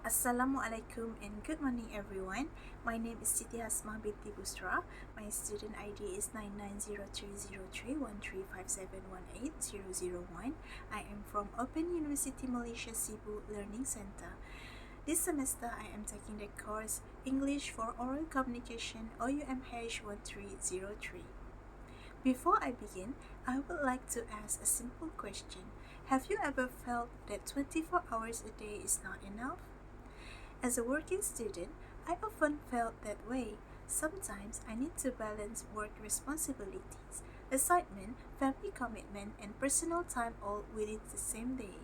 Assalamualaikum and good morning everyone. My name is Siti Hasma binti Busra. My student ID is 9903031357180001. I am from Open University Malaysia Cebu Learning Center. This semester I am taking the course English for Oral Communication OUMH1303. Before I begin, I would like to ask a simple question. Have you ever felt that 24 hours a day is not enough? As a working student, I often felt that way. Sometimes I need to balance work responsibilities, assignment, family commitment, and personal time all within the same day.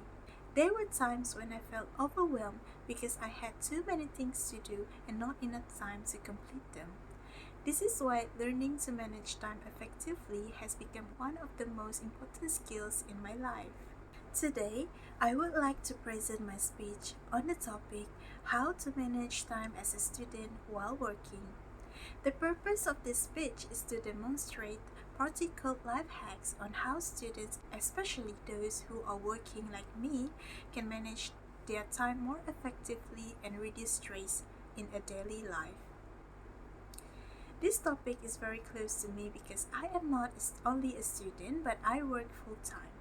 There were times when I felt overwhelmed because I had too many things to do and not enough time to complete them. This is why learning to manage time effectively has become one of the most important skills in my life. Today, I would like to present my speech on the topic how to manage time as a student while working. The purpose of this speech is to demonstrate practical life hacks on how students, especially those who are working like me, can manage their time more effectively and reduce stress in a daily life. This topic is very close to me because I am not only a student but I work full-time.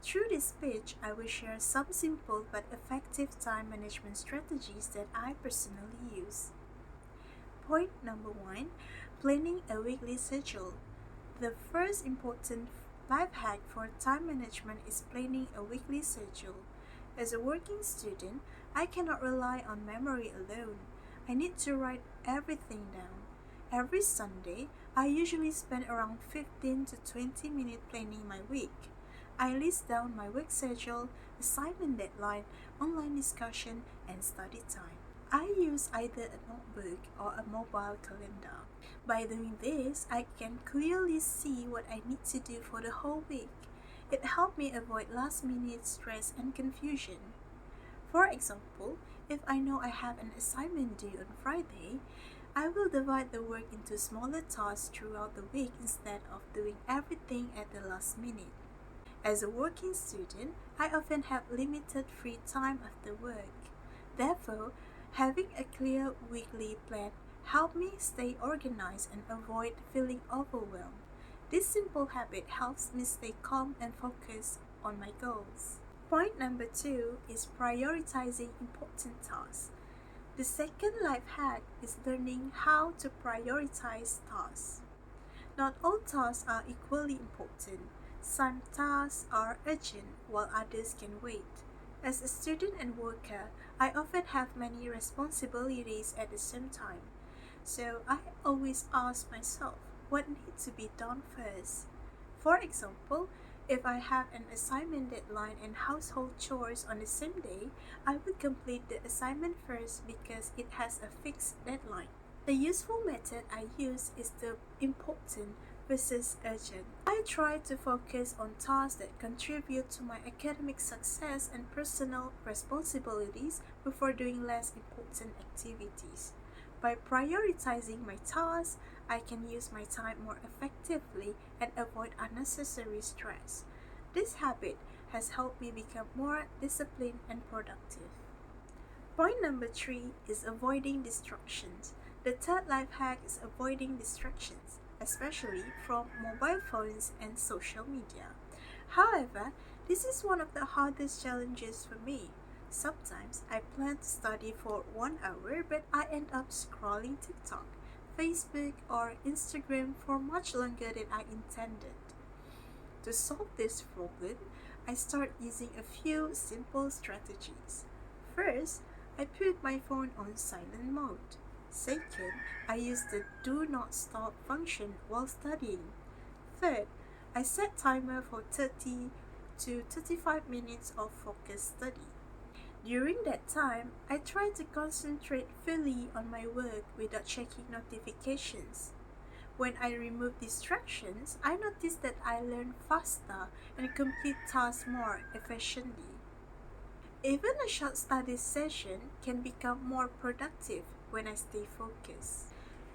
Through this speech, I will share some simple but effective time management strategies that I personally use. Point number 1, planning a weekly schedule. The first important life hack for time management is planning a weekly schedule. As a working student, I cannot rely on memory alone. I need to write everything down. Every Sunday, I usually spend around 15 to 20 minutes planning my week. I list down my work schedule, assignment deadline, online discussion, and study time. I use either a notebook or a mobile calendar. By doing this, I can clearly see what I need to do for the whole week. It helped me avoid last-minute stress and confusion. For example, if I know I have an assignment due on Friday, I will divide the work into smaller tasks throughout the week instead of doing everything at the last minute. As a working student, I often have limited free time after work. Therefore, having a clear weekly plan helps me stay organized and avoid feeling overwhelmed. This simple habit helps me stay calm and focused on my goals. Point number 2 is prioritizing important tasks. The second life hack is learning how to prioritize tasks. Not all tasks are equally important. Some tasks are urgent while others can wait. As a student and worker, I often have many responsibilities at the same time. So I always ask myself what needs to be done first. For example, if I have an assignment deadline and household chores on the same day, I will complete the assignment first because it has a fixed deadline. The useful method I use is the important versus urgent. I try to focus on tasks that contribute to my academic success and personal responsibilities before doing less important activities. By prioritizing my tasks, I can use my time more effectively and avoid unnecessary stress. This habit has helped me become more disciplined and productive. Point number 3 is avoiding distractions. The third life hack is avoiding distractions, especially from mobile phones and social media. However, this is one of the hardest challenges for me. Sometimes I plan to study for 1 hour, but I end up scrolling TikTok, Facebook, or Instagram for much longer than I intended. To solve this problem, I start using a few simple strategies. First, I put my phone on silent mode. Second, I use the do not stop function while studying. Third, I set timer for 30 to 35 minutes of focused study. During that time, I try to concentrate fully on my work without checking notifications. When I remove distractions, I notice that I learn faster and complete tasks more efficiently. Even a short study session can become more productive when I stay focused.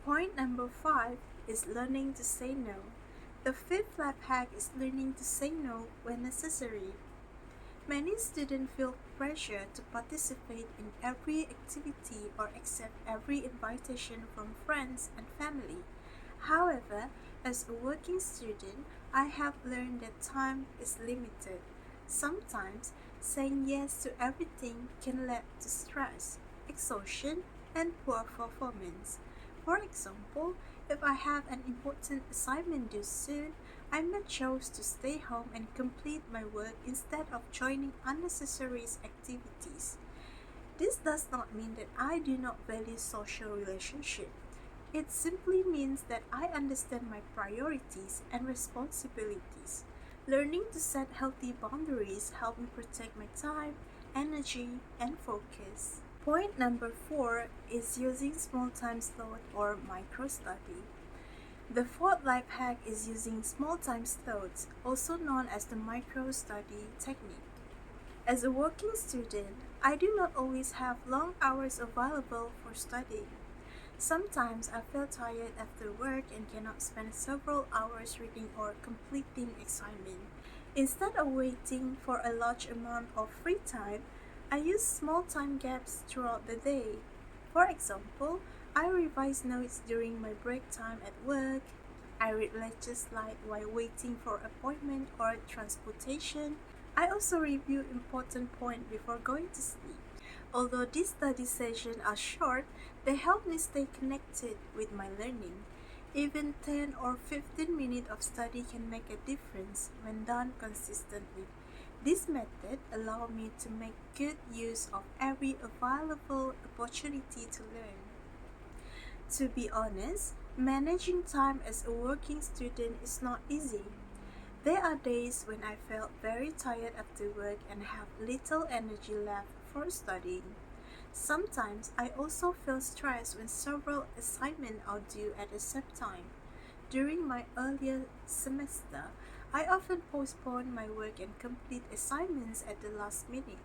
Point number 5 is learning to say no. The fifth life hack is learning to say no when necessary. Many students feel pressure to participate in every activity or accept every invitation from friends and family. However, as a working student, I have learned that time is limited. Sometimes, saying yes to everything can lead to stress, exhaustion, and poor performance. For example, if I have an important assignment due soon, I may choose to stay home and complete my work instead of joining unnecessary activities. This does not mean that I do not value social relationships. It simply means that I understand my priorities and responsibilities. Learning to set healthy boundaries help me protect my time, energy, and focus. Point number 4 is using small time slot or micro study. The fourth life hack is using small time slots, also known as the micro study technique. As a working student, I do not always have long hours available for studying. Sometimes I feel tired after work and cannot spend several hours reading or completing assignment. Instead of waiting for a large amount of free time, I use small time gaps throughout the day. For example, I revise notes during my break time at work. I read lectures light while waiting for appointment or transportation. I also review important points before going to sleep. Although these study sessions are short, they help me stay connected with my learning. Even 10 or 15 minutes of study can make a difference when done consistently. This method allows me to make good use of every available opportunity to learn. To be honest, managing time as a working student is not easy. There are days when I felt very tired after work and have little energy left for studying. Sometimes I also feel stressed when several assignments are due at the same time. During my earlier semester, I often postponed my work and complete assignments at the last minute.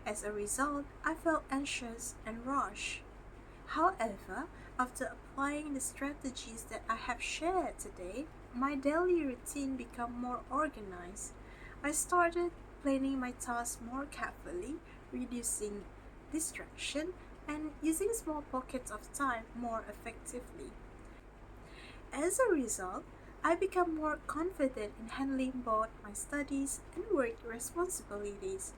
As a result, I felt anxious and rushed. However, after applying the strategies that I have shared today, my daily routine became more organized. I started planning my tasks more carefully, reducing distraction, and using small pockets of time more effectively. As a result, I become more confident in handling both my studies and work responsibilities.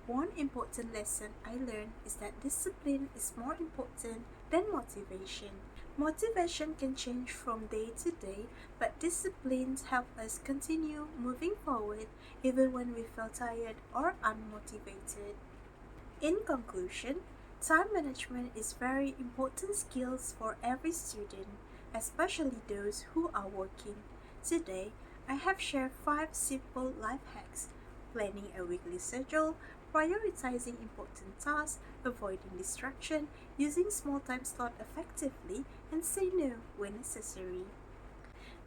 One important lesson I learned is that discipline is more important than motivation. Motivation can change from day to day, but disciplines help us continue moving forward even when we feel tired or unmotivated. In conclusion, time management is very important skills for every student, especially those who are working. Today, I have shared 5 simple life hacks: planning a weekly schedule, prioritizing important tasks, avoiding distraction, using small time slot effectively, and say no when necessary.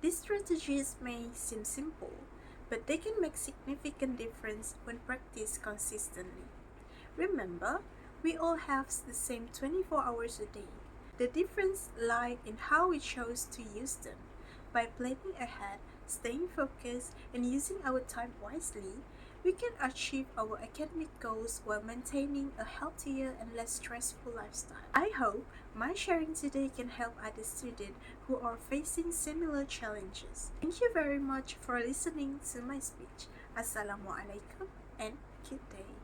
These strategies may seem simple, but they can make significant difference when practiced consistently. Remember, we all have the same 24 hours a day. The difference lies in how we chose to use them. By planning ahead, staying focused, and using our time wisely, we can achieve our academic goals while maintaining a healthier and less stressful lifestyle. I hope my sharing today can help other students who are facing similar challenges. Thank you very much for listening to my speech. Assalamualaikum and good day.